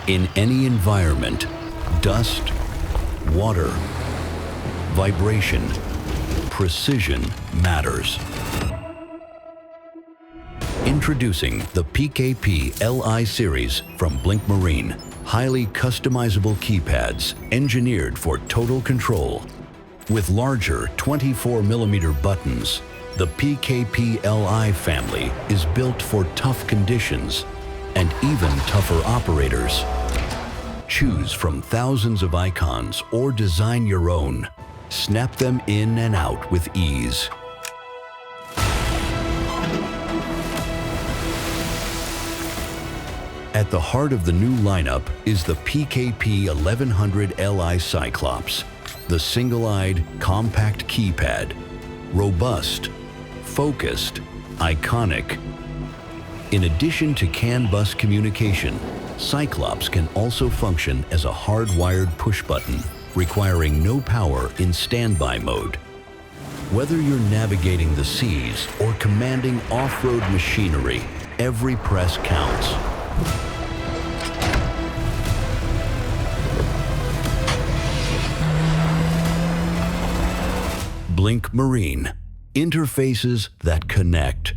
In any environment, dust, water, vibration, precision matters. Introducing the PKP-LI Series from Blink Marine. Highly customizable keypads engineered for total control. With larger 24mm buttons, the PKP-LI family is built for tough conditions and even tougher operators. Choose from thousands of icons or design your own. Snap them in and out with ease. At the heart of the new lineup is the PKP-1100-LI Cyclops, the single-eyed, compact keypad. Robust, focused, iconic. In addition to CAN bus communication, Cyclops can also function as a hardwired push button, requiring no power in standby mode. Whether you're navigating the seas or commanding off-road machinery, every press counts. Blink Marine. Interfaces that connect.